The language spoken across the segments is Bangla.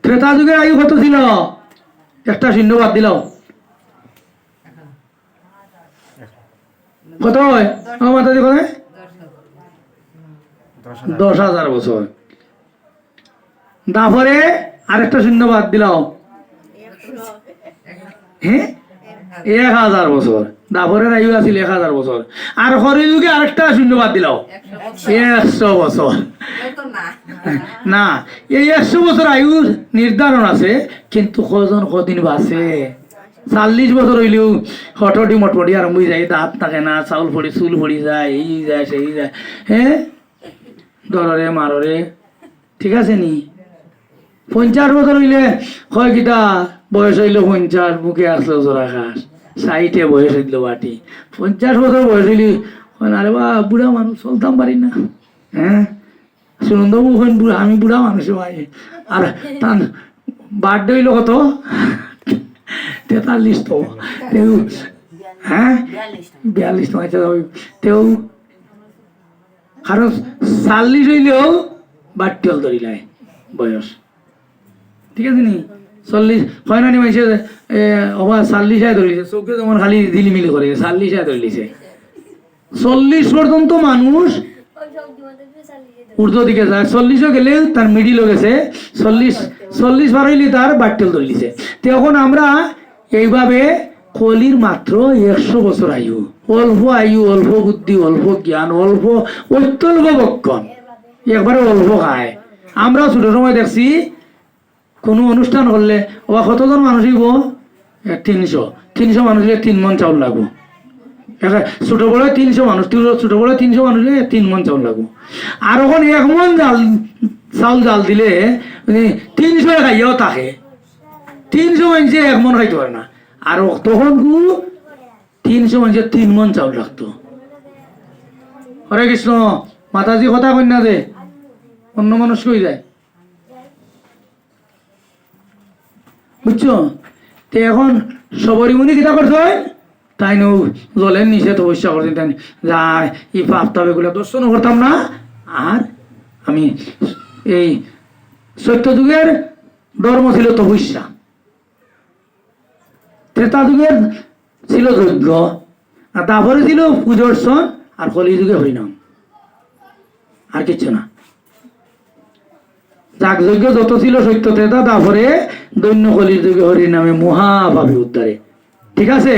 ত্রেতা যুগের আয়ু কত ছিল? একটা শূন্য বাদ দিলাম, কত হয় মাতাজি? কত? 10,000 বছর। তারপরে আরেকটা শূন্য বাদ দিলাম, হ্যাঁ 1,000 বছর। তারপরে আয়ু আছিল 1,000 বছর। আর হরি যুগে আরেকটা শূন্য বাদ দিলাম, 100 বছর। না, এই 100 বছর আয়ু নির্ধারণ আছে, কিন্তু কজন কদিন বাঁচে? 40 বছর হইলেও হটটি মটমটি আরম্ভ হয়ে যায়, দাঁত থাকে না, চাউল পড়ি চুল পড়ি যায়, এই যায় সেই যায়, হ্যাঁ দররে মাররে, ঠিক আছে নি? 50 বছর হইলে হয় কিতা বয়স হইলো 50, বুকে আসলো জোড়া ঘাস, 60 বয়স হইল বাটি। 50 বছর বয়স হইলে আরে বা বুড়া মানুষ চলতাম পারি না, হ্যাঁ শুনুন তো বুড়া, আমি বুড়া মানুষ ভাই। আর তার বার্থডে হইলো কত? 43 তো, হ্যাঁ 42 তেও, কারণ 40 হইলেও বাট্টিয়াল ধরিলায় বয়স, ঠিক আছে নি? 40 হয় না নি মাইছে অবা 40 ধরিছে, চোখে যেমন খালি দিলিমিলি করে 40 ধরিছে। 40 পর্যন্ত মানুষ ঊর্ধ্ব দিকে যায়, 40 গেলে তার মিডিল গেছে, 40 পার হইলে তার বাট্টেল ধরিছে। তখন আমরা এইভাবে কলির মাত্র 100 বছর আয়ু, অল্প আয়ু, অল্প বুদ্ধি, অল্প জ্ঞান, অল্প অত্যল্প বক্ষণ, একবারে অল্প খায়। আমরা ছোট সময় দেখছি কোনো অনুষ্ঠান করলে ওবা কতজন মানুষ হইব? 300 মানুষ হইলে 3 মন চাউল লাগবো। ছোট বড় 300 মানুষ, ছোট বড় 300 মানুষ হইলে 3 মন চাউল লাগবো। আর ওখানে 1 মন চাউল জাল দিলে 300 খাইয়াও থাকে, 300 মানুষে 1 মন খাইতে পারে না। আর তখন 300 মানুষের 3 মন চাউল লাগতো। হরে কৃষ্ণ, মাতাজি কথা কন্যা দে, অন্য মানুষ কই যায়, বুঝছো? তো এখন সবরই মুনি কিতা করছে, তাই নো জলের নিচে তপস্যা করছেন, তাই যায় এই পাপ তাপ এগুলো দর্শন করতাম না। আর আমি এই সত্য যুগের ধর্ম ছিল তপস্যা, ত্রেতা যুগের ছিল যজ্ঞ, আর তারপরে ছিল পূজর্ষণ, আর কলি যুগে হরিনাম, আর কিচ্ছু না। যাগযজ্ঞ যত ছিল সত্য ত্রেতা, তারপরে দৈন্য কলির যুগে হরিনামে মহাভাবে উদ্ধারে, ঠিক আছে?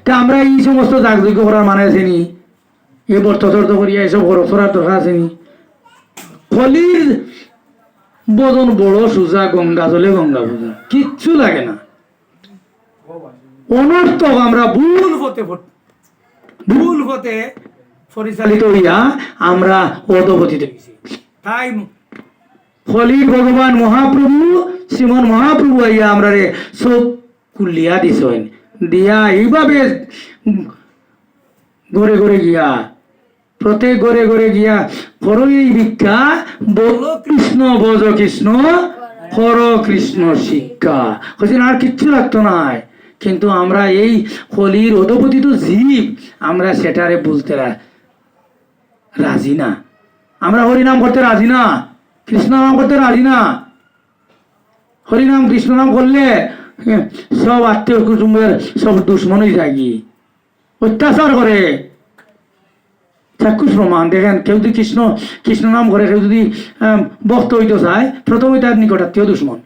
তা আমরা এই সমস্ত যাগযজ্ঞ করার মানে আছেনি, এ বর্ত তর্ত করিয়া এসব করার দরকার আছেনি? কলির বদন বড় সোজা, গঙ্গা জলে গঙ্গা পূজা, কিচ্ছু লাগে না। অনর্থক আমরা ভুল পথে পরিচালিত হইয়া আমরা অধপতিত হইছি। তাই কলির ভগবান মহাপ্রভু শ্রীমন মহাপ্রভু আইয়া আমরা রে সব কুলিয়া দিছেন, দিয়া এইভাবে ঘরে ঘরে গিয়া, প্রত্যেক ঘরে ঘরে গিয়া করই ভিক্ষা, বল কৃষ্ণ ভজ কৃষ্ণ, কর কৃষ্ণ শিক্ষা, বলছেন আর কিচ্ছু লাগতো না। কিন্তু আমরা এই কলির অধপতিত জীব, আমরা সেটারে বলতে রাজি না, আমরা হরিনাম করতে রাজি না, কৃষ্ণ নাম করতে রাজি না। হরিনাম কৃষ্ণ নাম করলে সব আত্মীয় কুটুম্বের সব দুশ্মনই জাগি, অত্যাচার করে। চাক্ষুষ প্রমাণ দেখেন, কেউ যদি কৃষ্ণ নাম করে, কেউ যদি ভক্ত হইতে চায়, প্রথমে তার নিকটাত্মীয় দুশ্মন।